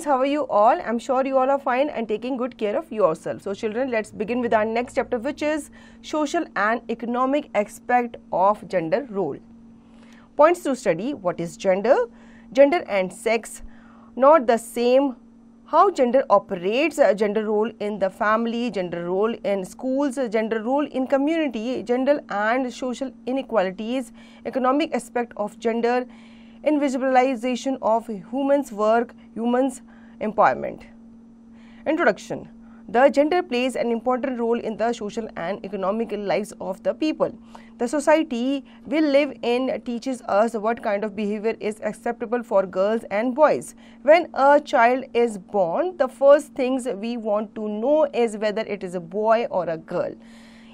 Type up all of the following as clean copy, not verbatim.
how are you all? I'm sure you all are fine and taking good care of yourself. So children, let's begin with our next chapter, which is social and economic aspect of gender role. Points to study: what is gender? Gender and sex not the same. How gender operates, gender role in the family, gender role in schools, gender role in community, gender and social inequalities, economic aspect of gender, invisibilization of humans' work, humans' empowerment. Introduction. The gender plays an important role in the social and economic lives of the people. The society we live in teaches us what kind of behavior is acceptable for girls and boys. When a child is born, the first things we want to know is whether it is a boy or a girl.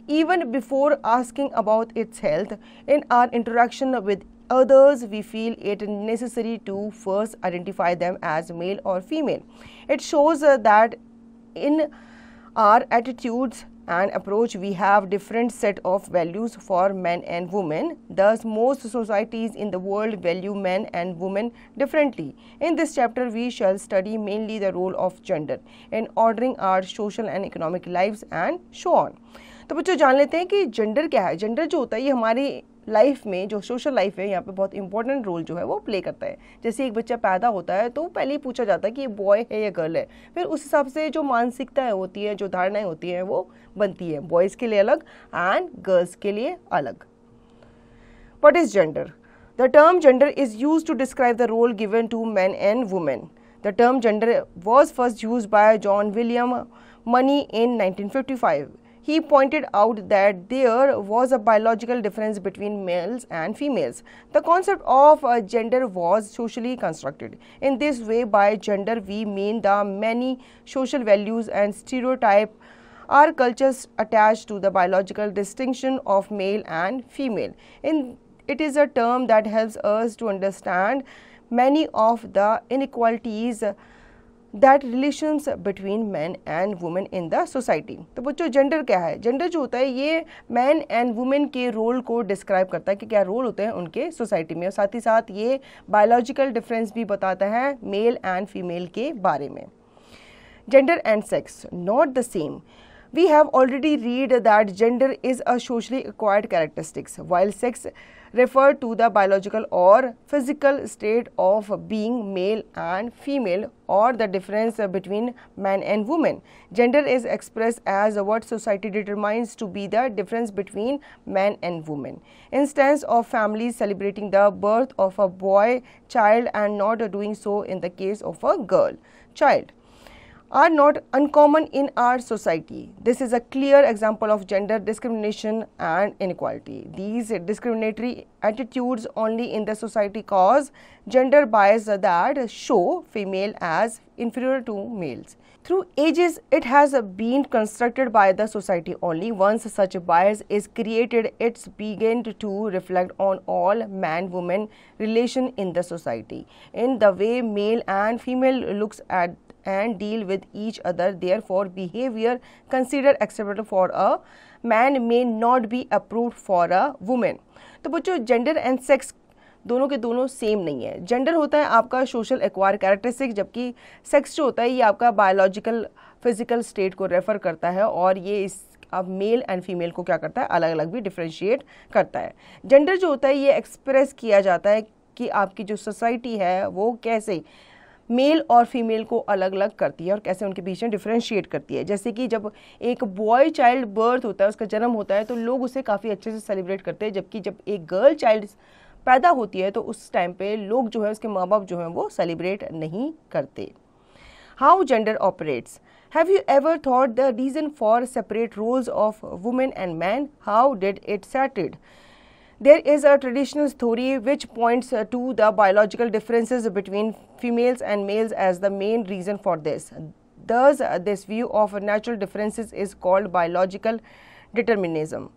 Even before asking about its health, in our interaction with others, we feel it necessary to first identify them as male or female. It shows that in our attitudes and approach we have different set of values for men and women. Thus, most societies in the world value men and women differently. In this chapter, we shall study mainly the role of gender in ordering our social and economic lives and so on. तो बच्चों जान लेते हैं कि gender क्या है. Gender जो होता है ये हमारी लाइफ में, जो सोशल लाइफ है, यहाँ पे बहुत इंपॉर्टेंट रोल जो है वो प्ले करता है. जैसे एक बच्चा पैदा होता है तो पहले ही पूछा जाता है कि ये बॉय है या गर्ल है. फिर उस हिसाब से जो मानसिकताएं होती है, जो धारणाएं होती हैं वो बनती है, बॉयज़ के लिए अलग एंड गर्ल्स के लिए अलग. What is gender? The term gender is used to describe the role given to men and women. The term gender was first used by John William Money in 1955. He pointed out that there was a biological difference between males and females. The concept of gender was socially constructed. In this way, by gender we mean the many social values and stereotypes our cultures attach to the biological distinction of male and female. It is a term that helps us to understand many of the inequalities that relations between men and women in the society. तो बच्चों gender क्या है? Gender जो होता है ये man and women के role को डिस्क्राइब करता है कि क्या रोल होते हैं उनके सोसाइटी में, और साथ ही साथ ये बायोलॉजिकल डिफरेंस भी बताता है मेल एंड फीमेल के बारे में. Gender and sex not the same. We have already read that gender is a socially acquired characteristics, while sex refer to the biological or physical state of being male and female, or the difference between man and woman. Gender is expressed as what society determines to be the difference between man and woman. Instance of families celebrating the birth of a boy child and not doing so in the case of a girl child are not uncommon in our society. This is a clear example of gender discrimination and inequality. These discriminatory attitudes only in the society cause gender bias that show female as inferior to males. Through ages, it has been constructed by the society. Only once such a bias is created, it's begun to reflect on all man-woman relation in the society. In the way male and female looks at and deal with each other, therefore behavior considered acceptable for a man may not be approved for a woman. तो बच्चों gender and sex दोनों के दोनों same नहीं है. Gender होता है आपका सोशल एक्वायर कैरेक्टरिस्टिक, जबकि सेक्स जो होता है ये आपका बायोलॉजिकल फिजिकल स्टेट को रेफर करता है, और ये इस अब मेल एंड फीमेल को क्या करता है, अलग अलग भी डिफ्रेंशिएट करता है. जेंडर जो होता है ये एक्सप्रेस किया जाता है कि आपकी जो सोसाइटी है वो कैसे मेल और फीमेल को अलग अलग करती है और कैसे उनके बीच में डिफ्रेंशिएट करती है. जैसे कि जब एक बॉय चाइल्ड बर्थ होता है, उसका जन्म होता है, तो लोग उसे काफ़ी अच्छे से सेलिब्रेट करते हैं, जबकि जब एक गर्ल चाइल्ड पैदा होती है तो उस टाइम पे लोग जो है उसके माँ बाप जो हैं वो सेलिब्रेट नहीं करते. How gender operates. Have you ever thought the reason for separate roles of women and men? How did it started? There is a traditional theory which points to the biological differences between females and males as the main reason for this. Thus, this view of natural differences is called biological determinism.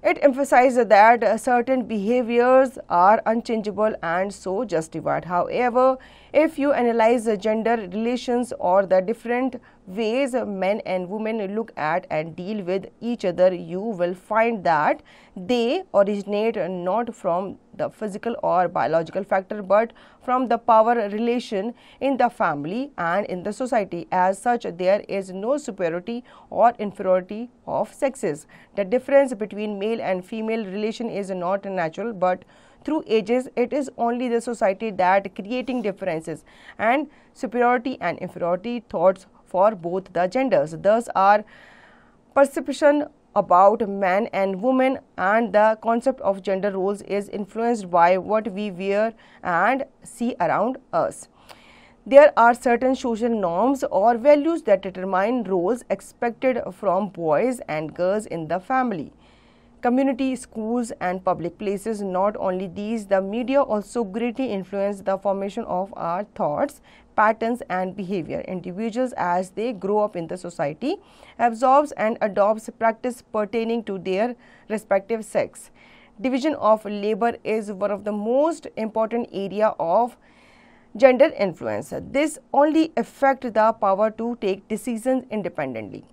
It emphasizes that certain behaviors are unchangeable and so justified. However, If you analyze the gender relations or the different ways men and women look at and deal with each other, you will find that they originate not from the physical or biological factor but from the power relation in the family and in the society. As such, there is no superiority or inferiority of sexes. The difference between male and female relation is not natural, but through ages it is only the society that creating differences and superiority and inferiority thoughts for both the genders. Thus our perception about man and woman and the concept of gender roles is influenced by what we wear and see around us. There are certain social norms or values that determine roles expected from boys and girls in the family, community, schools and public places. Not only these, the media also greatly influence the formation of our thoughts, patterns and behavior. Individuals, as they grow up in the society, absorbs and adopts practice pertaining to their respective sex. Division of labor is one of the most important area of gender influence. This only affects the power to take decisions independently.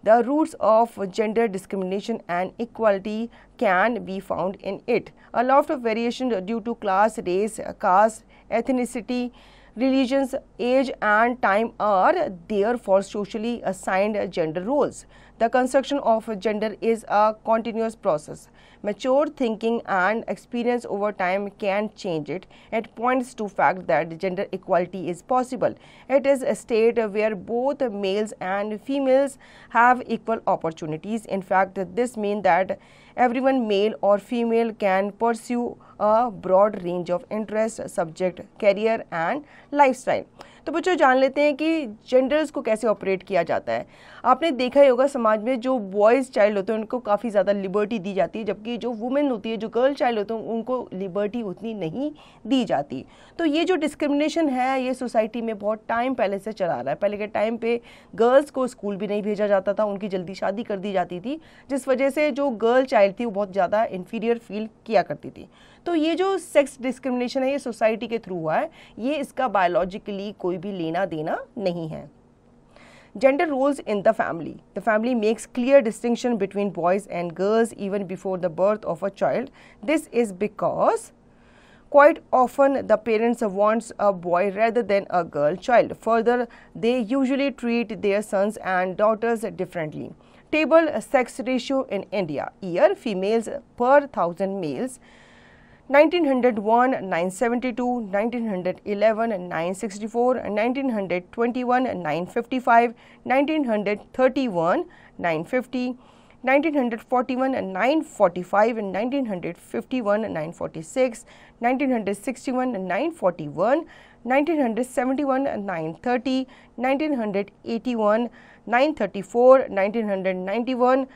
The roots of gender discrimination and equality can be found in it. A lot of variation due to class, race, caste, ethnicity, religions, age and time are there for socially assigned gender roles. The construction of gender is a continuous process. Mature thinking and experience over time can change it. It points to fact that gender equality is possible. It is a state where both males and females have equal opportunities. In fact, this means that everyone, male or female, can pursue a broad range of interest, subject, career and lifestyle. तो बच्चों जान लेते हैं कि genders को कैसे operate किया जाता है। आपने देखा ही होगा समाज में जो बॉयज़ चाइल्ड होते हैं उनको काफ़ी ज़्यादा लिबर्टी दी जाती है, जबकि जो वुमेन होती है, जो गर्ल चाइल्ड होते हैं, उनको लिबर्टी उतनी नहीं दी जाती। तो ये जो डिस्क्रिमिनेशन है ये सोसाइटी में बहुत टाइम पहले से चला रहा है। पहले के टाइम पे गर्ल्स को स्कूल भी नहीं भेजा जाता था, उनकी जल्दी शादी कर दी जाती थी, जिस वजह से जो गर्ल चाइल्ड थी वो बहुत ज़्यादा इन्फीरियर फील किया करती थी। तो ये जो सेक्स डिस्क्रिमिनेशन है ये सोसाइटी के थ्रू हुआ है, ये इसका बायोलॉजिकली कोई भी लेना देना नहीं है। Gender roles in the family. The family makes clear distinction between boys and girls even before the birth of a child. This is because quite often the parents want a boy rather than a girl child. Further, they usually treat their sons and daughters differently. Table sex ratio in India. Year females per 1000 males. 1901 972, 1911 964, 1921 955, 1931 950, 1941 945, 1951 946, 1961 941, 1971 930, 1981 934, 1991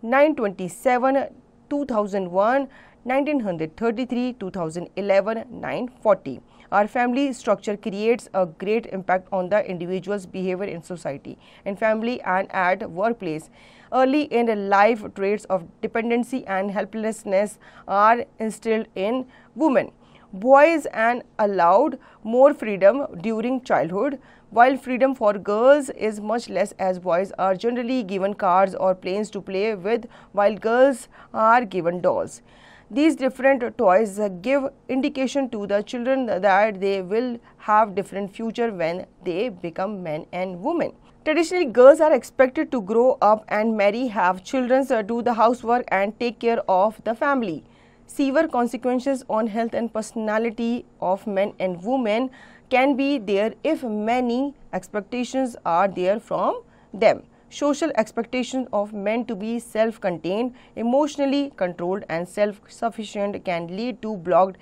927, 2001 1933, 2011, 940. Our family structure creates a great impact on the individual's behavior in society, in family and at workplace. Early in life, traits of dependency and helplessness are instilled in women. Boys are allowed more freedom during childhood, while freedom for girls is much less, as boys are generally given cars or planes to play with, while girls are given dolls. These different toys give indication to the children that they will have different future when they become men and women. Traditionally, girls are expected to grow up and marry, have children, do the housework and take care of the family. Severe consequences on health and personality of men and women can be there if many expectations are there from them. Social expectations of men to be self-contained, emotionally controlled and self-sufficient can lead to blocked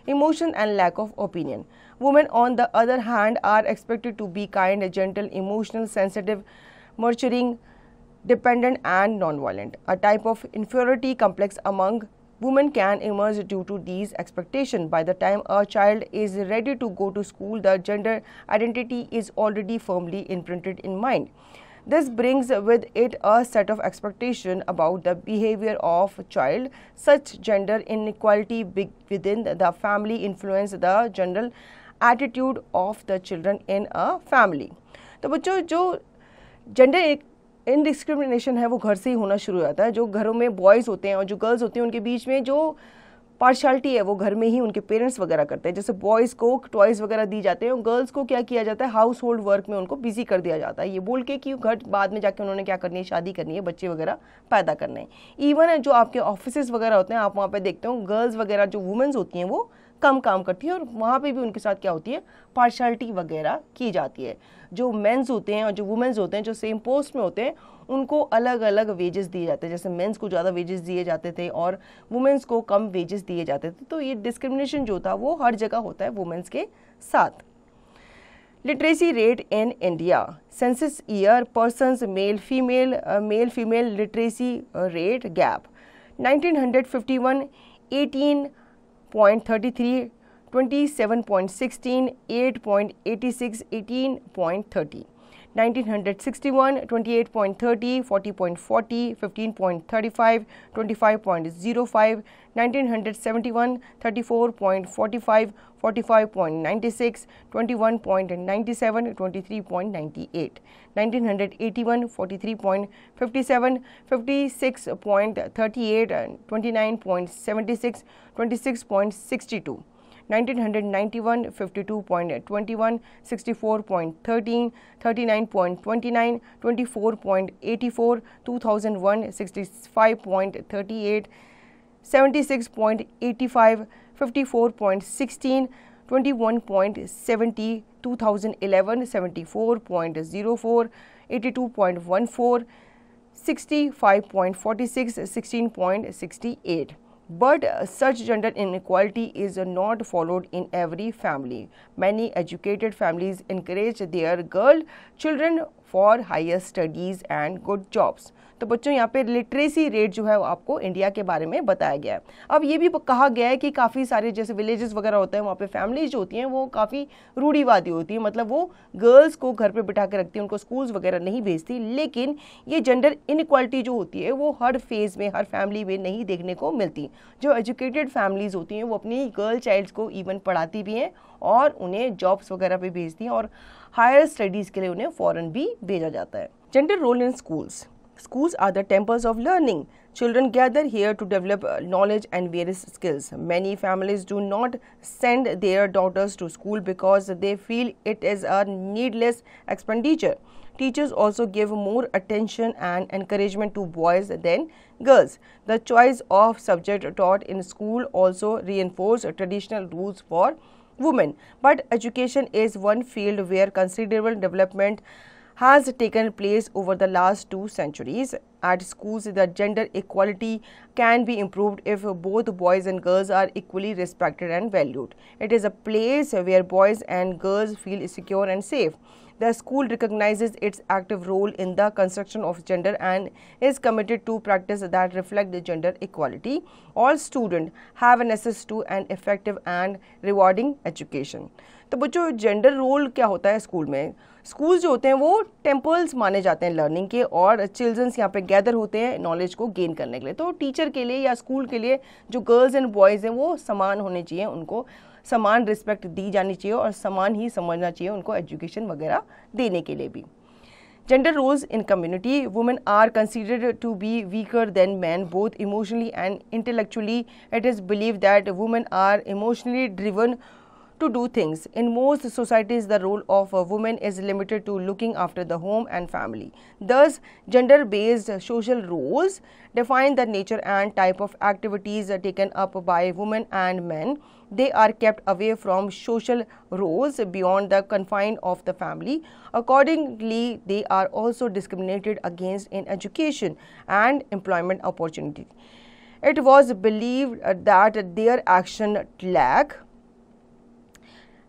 emotion and lack of opinion. Women, on the other hand, are expected to be kind, gentle, emotional, sensitive, nurturing, dependent and non-violent. A type of inferiority complex among women can emerge due to these expectations. By the time a child is ready to go to school, the gender identity is already firmly imprinted in mind. This brings with it a set of expectations about the behavior of a child. Such gender inequality within the family influence the general attitude of the children in a family. तो बच्चों जो gender इनडिस्क्रिमिनेशन है वो घर से ही होना शुरू हो जाता है। जो घरों में बॉयज़ होते हैं और जो गर्ल्स होती हैं उनके बीच में जो पार्शलिटी है वो घर में ही उनके पेरेंट्स वगैरह करते हैं। जैसे बॉयज़ को टॉयज़ वगैरह दी जाते हैं और गर्ल्स को क्या किया जाता है, हाउस होल्ड वर्क में उनको बिजी कर दिया जाता है, ये बोल के कि घर बाद में जाके उन्होंने क्या करनी है, शादी करनी है, बच्चे वगैरह पैदा करने हैं। इवन जो आपके ऑफिसेज वगैरह होते हैं आप वहाँ पे देखते हो गर्ल्स वगैरह जो वुमेन्स होती हैं वो कम काम करती है और वहाँ पे भी उनके साथ क्या होती है, पार्शलिटी वगैरह की जाती है। जो मेंस होते हैं और जो वुमेन्स होते हैं जो सेम पोस्ट में होते हैं उनको अलग अलग वेजेस दिए जाते हैं। जैसे मेंस को ज़्यादा वेजेस दिए जाते थे और वुमेन्स को कम वेजेस दिए जाते थे। तो ये डिस्क्रिमिनेशन जो था वो हर जगह होता है वुमेन्स के साथ। Literacy rate in India, census year, persons male female literacy rate gap 1951 18.33, 27.16, 8.86, 18.30, 1961 28.30, 40.40, 15.35, 25.05, 1971 34.45, 45.96, 21.97, 23.98, 1981 43.57, 56.38, 29.76, 26.62, 1991 52.21, 64.13, 39.29, 24.84, 2001 65.38, 76.85, 54.16, 21.70, 2011 74.04, 82.14, 65.46, 16.68. But such gender inequality is not followed in every family. Many educated families encourage their girl children for higher studies and good jobs. तो बच्चों यहाँ पे literacy rate जो है वो आपको India के बारे में बताया गया है। अब ये भी कहा गया है कि काफ़ी सारे जैसे विलेजेस वगैरह होते हैं वहाँ पे फैमिलीज जो होती हैं वो काफ़ी रूढ़िवादी होती है, मतलब वो गर्ल्स को घर पे बिठा के रखती हैं, उनको स्कूल्स वगैरह नहीं भेजती। लेकिन ये जेंडर इनइक्वालिटी जो होती है वो हर फेज़ में हर फैमिली में नहीं देखने को मिलती। जो एजुकेटेड फैमिलीज़ होती हैं वो अपनी गर्ल चाइल्ड्स को इवन पढ़ाती भी हैं और उन्हें जॉब्स वगैरह पे भेजती हैं और हायर स्टडीज़ के लिए उन्हें फॉरेन भी भेजा जाता है। Gender role in schools, schools are the temples of learning. Children gather here to develop knowledge and various skills. Many families do not send their daughters to school because they feel it is a needless expenditure. Teachers also give more attention and encouragement to boys than girls. The choice of subject taught in school also reinforce traditional rules for women. But education is one field where considerable development has taken place over the last 2 centuries. At schools, the gender equality can be improved if both boys and girls are equally respected and valued. It is a place where boys and girls feel secure and safe. The school recognizes its active role in the construction of gender and is committed to practice that reflect the gender equality. All students have an access to an effective and rewarding education. तो बच्चों gender role क्या होता है school में? School जो होते हैं वो टेम्पल्स माने जाते हैं लर्निंग के और चिल्ड्रंस यहाँ पे गैदर होते हैं नॉलेज को गेन करने के लिए। तो टीचर के लिए या स्कूल के लिए जो गर्ल्स एंड बॉयज़ हैं वो समान होने चाहिए, उनको समान रिस्पेक्ट दी जानी चाहिए और समान ही समझना चाहिए उनको एजुकेशन वगैरह देने के लिए भी। Gender roles in community, women are considered to be weaker than men both emotionally and intellectually. It is believed that women are emotionally driven to do things. In most societies, the role of a woman is limited to looking after the home and family. Thus, gender-based social roles define the nature and type of activities taken up by women and men. They are kept away from social roles beyond the confine of the family. Accordingly, they are also discriminated against in education and employment opportunities. It was believed that their action lack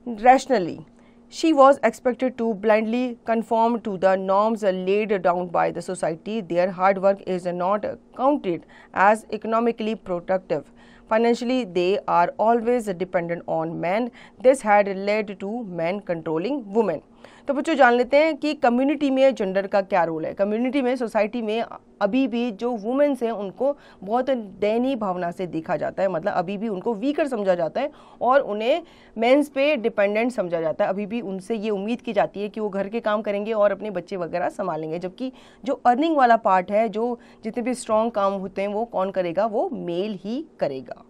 rationally. She was expected to blindly conform to the norms laid down by the society. Their hard work is not counted as economically productive. Financially, they are always dependent on men. This had led to men controlling women. तो बच्चों जान लेते हैं कि community में gender का क्या role है। कम्युनिटी में, सोसाइटी में अभी भी जो वुमेन्स हैं उनको बहुत दयनीय भावना से देखा जाता है, मतलब अभी भी उनको वीकर समझा जाता है और उन्हें मेंस पे डिपेंडेंट समझा जाता है। अभी भी उनसे ये उम्मीद की जाती है कि वो घर के काम करेंगे और अपने बच्चे वगैरह संभालेंगे, जबकि जो अर्निंग वाला पार्ट है, जो जितने भी स्ट्रॉन्ग काम होते हैं वो कौन करेगा, वो मेल ही करेगा।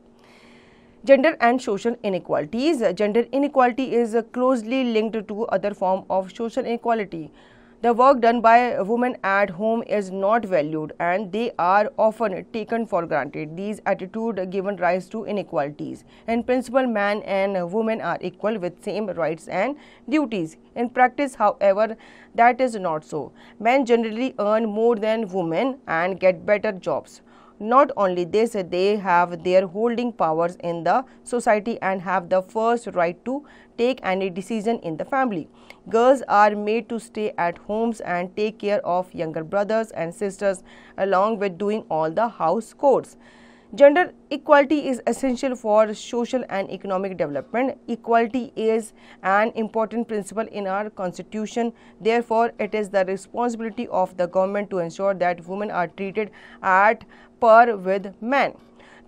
Gender and social inequalities. Gender inequality is closely linked to other form of social inequality. The work done by women at home is not valued and they are often taken for granted. These attitudes give rise to inequalities. In principle, man and women are equal with same rights and duties. In practice, however, that is not so. Men generally earn more than women and get better jobs. Not only this, they have their holding powers in the society and have the first right to take any decision in the family. Girls are made to stay at homes and take care of younger brothers and sisters along with doing all the house chores. Gender equality is essential for social and economic development. Equality is an important principle in our constitution. Therefore, it is the responsibility of the government to ensure that women are treated at par with men.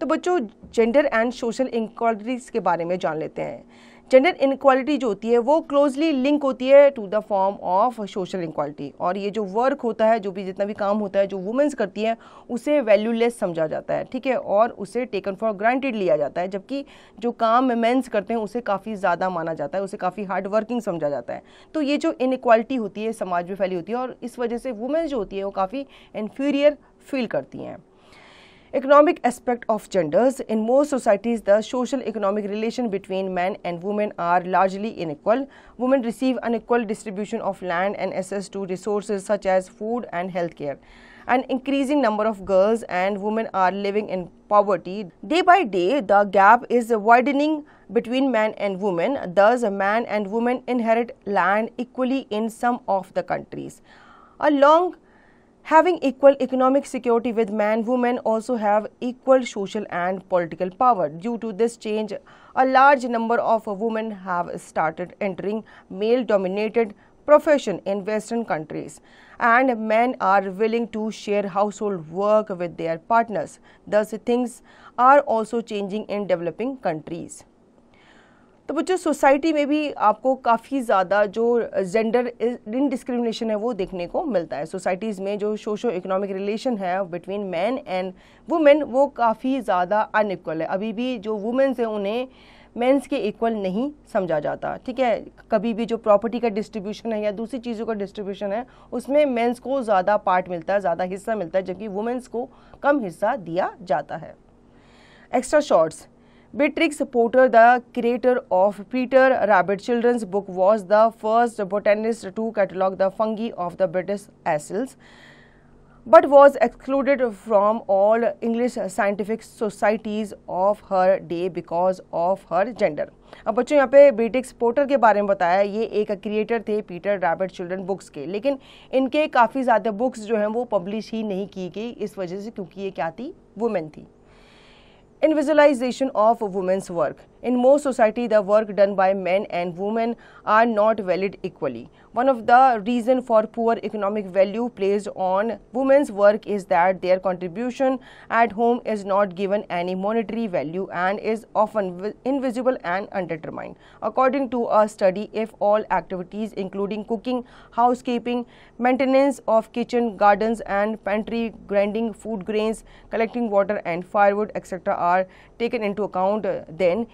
तो बच्चों gender and social inequalities के बारे में जान लेते हैं। Gender inequality जो होती है वो क्लोजली लिंक होती है to the form of social inequality, और ये जो वर्क होता है, जो भी जितना भी काम होता है जो वुमेन्स करती हैं उसे वैल्यूलेस समझा जाता है, ठीक है, और उसे टेकन फॉर ग्रांटेड लिया जाता है, जबकि जो काम मेंस करते हैं उसे काफ़ी ज़्यादा माना जाता है, उसे काफ़ी हार्ड वर्किंग समझा जाता है। तो ये जो इनक्वालिटी होती है समाज में फैली होती है और इस वजह से वुमेन्स जो होती है वो काफ़ी इन्फीरियर फील करती हैं। Economic aspect of genders. In most societies, the social economic relation between men and women are largely unequal. Women receive unequal distribution of land and access to resources such as food and healthcare. An increasing number of girls and women are living in poverty. Day by day, the gap is widening between men and women. Thus, man and woman inherit land equally in some of the countries. Along having equal economic security with men, women also have equal social and political power. Due to this change, a large number of women have started entering male-dominated profession in Western countries, and men are willing to share household work with their partners. Thus, things are also changing in developing countries. तो बच्चों society में भी आपको काफ़ी ज़्यादा जो gender इनडिस्क्रिमिनेशन है वो देखने को मिलता है। सोसाइटीज़ में जो सोशो इकोनॉमिक रिलेशन है बिटवीन मैन एंड वुमेन वो काफ़ी ज़्यादा अनइक्वल है। अभी भी जो वुमेन्स हैं उन्हें मेंस के इक्वल नहीं समझा जाता, ठीक है। कभी भी जो प्रॉपर्टी का डिस्ट्रीब्यूशन है या दूसरी चीज़ों का डिस्ट्रीब्यूशन है उसमें मेंस को ज़्यादा पार्ट मिलता है, ज़्यादा हिस्सा मिलता है, जबकि वुमेन्स को कम हिस्सा दिया जाता है। Extra shorts. Beatrix Potter, the creator of Peter Rabbit children's book, was the first botanist to catalog the fungi of the British Isles, but was excluded from all English scientific societies of her day because of her gender. अब बच्चों यहाँ पे बेट्रिक्स Potter के बारे में बताया, ये एक क्रिएटर थे पीटर रैबिट चिल्ड्रन बुक्स के, लेकिन इनके काफ़ी ज़्यादा बुक्स जो हैं वो पब्लिश ही नहीं की गई इस वजह से क्योंकि ये क्या थी, वुमेन थी। Invisibilization of women's work. In most society, the work done by men and women are not valued equally. One of the reasons for poor economic value placed on women's work is that their contribution at home is not given any monetary value and is often invisible and undetermined. According to a study, if all activities including cooking, housekeeping, maintenance of kitchen, gardens and pantry, grinding food grains, collecting water and firewood, etc. are taken into account, then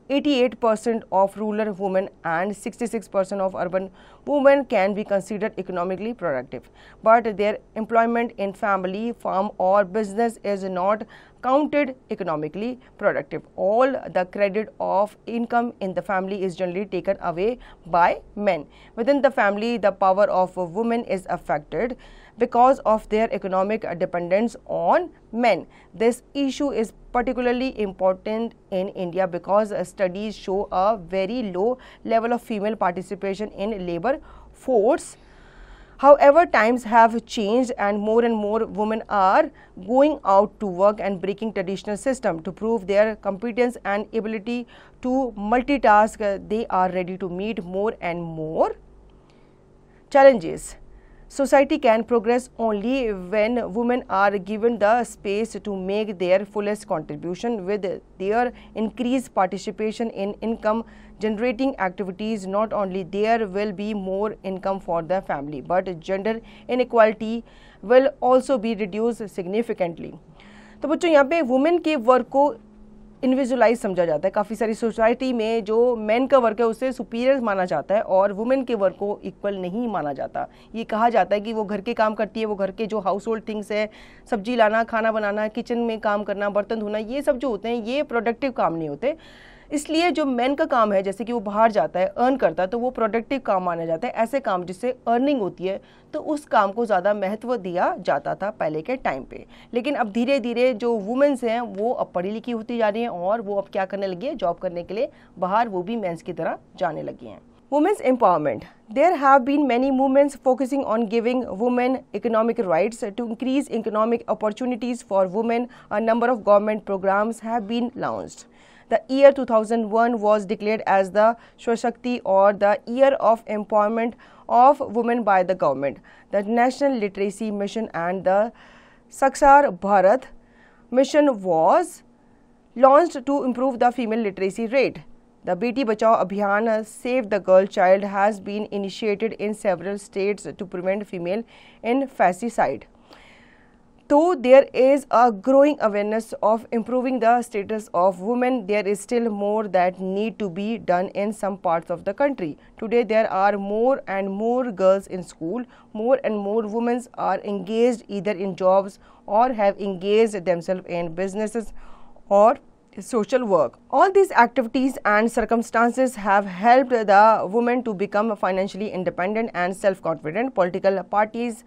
88% of rural women and 66% of urban women can be considered economically productive, but their employment in family, farm or business is not counted economically productive. All the credit of income in the family is generally taken away by men. Within the family, the power of women is affected because of their economic dependence on men. This issue is particularly important in India because studies show a very low level of female participation in labor force. However, times have changed and more women are going out to work and breaking traditional system to prove their competence and ability to multitask. They are ready to meet more and more challenges. Society can progress only when women are given the space to make their fullest contribution. With their increased participation in income generating activities, not only there will be more income for the family, but gender inequality will also be reduced significantly. तो बच्चों यहाँ पे women के work को इन्विजुअलाइज समझा जाता है। काफ़ी सारी सोसाइटी में जो मेन का वर्क है उसे सुपीरियर माना जाता है और वुमेन के वर्क को इक्वल नहीं माना जाता। ये कहा जाता है कि वो घर के काम करती है, वो घर के जो हाउस होल्ड थिंग्स है, सब्जी लाना, खाना बनाना, किचन में काम करना, बर्तन धोना, ये सब जो होते हैं ये प्रोडक्टिव काम नहीं होते। इसलिए जो मेन का काम है, जैसे कि वो बाहर जाता है, अर्न करता है, तो वो प्रोडक्टिव काम माना जाता है। ऐसे काम जिससे अर्निंग होती है तो उस काम को ज़्यादा महत्व दिया जाता था पहले के टाइम पे। लेकिन अब धीरे धीरे जो वुमेन्स हैं वो अब पढ़ी लिखी होती जा रही हैं और वो अब क्या करने लगी है, जॉब करने के लिए बाहर वो भी मेंस की तरह जाने लगी हैं। Women's empowerment. There have been many movements focusing on giving women economic rights. To increase economic opportunities for women, a number of government programs have been launched. The year 2001 was declared as the Shashakti or the Year of Empowerment of Women by the government. The National Literacy Mission and the Sakshar Bharat Mission was launched to improve the female literacy rate. The Beti Bachao Abhiyan Save the Girl Child has been initiated in several states to prevent female infanticide. Though there is a growing awareness of improving the status of women, there is still more that need to be done in some parts of the country. Today there are more and more girls in school, more and more women are engaged either in jobs or have engaged themselves in businesses or social work. All these activities and circumstances have helped the women to become financially independent and self-confident. Political parties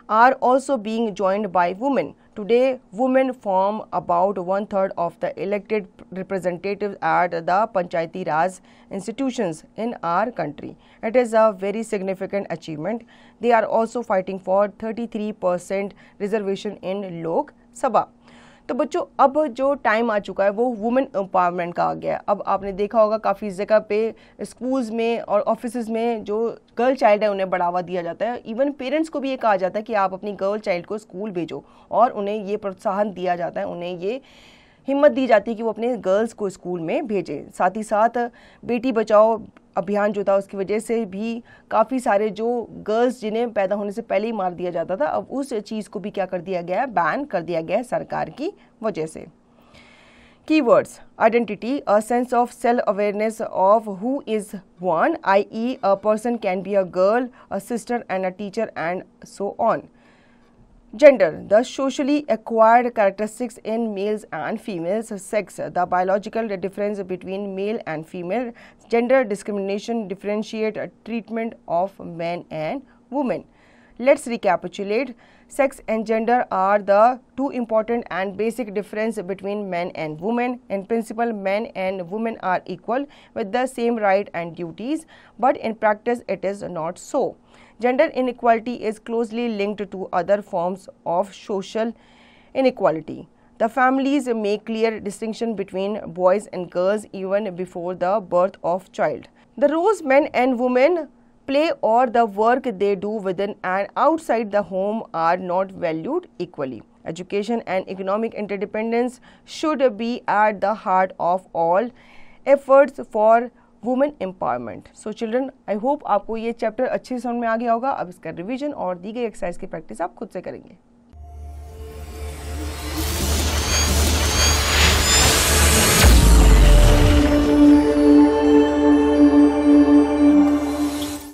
are also being joined by women. Today, women form about 1/3 of the elected representatives at the Panchayati Raj institutions in our country. It is a very significant achievement. They are also fighting for 33% reservation in Lok Sabha. तो बच्चों अब जो time आ चुका है वो women empowerment का आ गया है। अब आपने देखा होगा काफ़ी जगह पे स्कूल्स में और ऑफिसेज में जो गर्ल चाइल्ड है उन्हें बढ़ावा दिया जाता है। इवन पेरेंट्स को भी ये कहा जाता है कि आप अपनी गर्ल चाइल्ड को स्कूल भेजो और उन्हें ये प्रोत्साहन दिया जाता है, उन्हें ये हिम्मत दी जाती है कि वो अपने गर्ल्स को स्कूल में भेजें। साथ ही साथ बेटी बचाओ अभियान जो था उसकी वजह से भी काफ़ी सारे जो गर्ल्स जिन्हें पैदा होने से पहले ही मार दिया जाता था, अब उस चीज़ को भी क्या कर दिया गया है, बैन कर दिया गया है सरकार की वजह से। Keywords: identity, a sense of self-awareness of who is one, i.e. a person can be a girl, a sister and a teacher and so on. Gender, the socially acquired characteristics in males and females. Sex, the biological difference between male and female. Gender discrimination, differentiate treatment of men and women. Let's recapitulate. Sex and gender are the two important and basic difference between men and women. In principle, men and women are equal with the same right and duties, but in practice it is not so. Gender inequality is closely linked to other forms of social inequality. The families make clear distinction between boys and girls even before the birth of child. The roles men and women play or the work they do within and outside the home are not valued equally. Education and economic interdependence should be at the heart of all efforts for women empowerment. So children, I hope आपको ये chapter अच्छे से समझ में आ गया होगा। अब इसका रिवीजन और दी गई एक्सरसाइज की प्रैक्टिस आप खुद से करेंगे।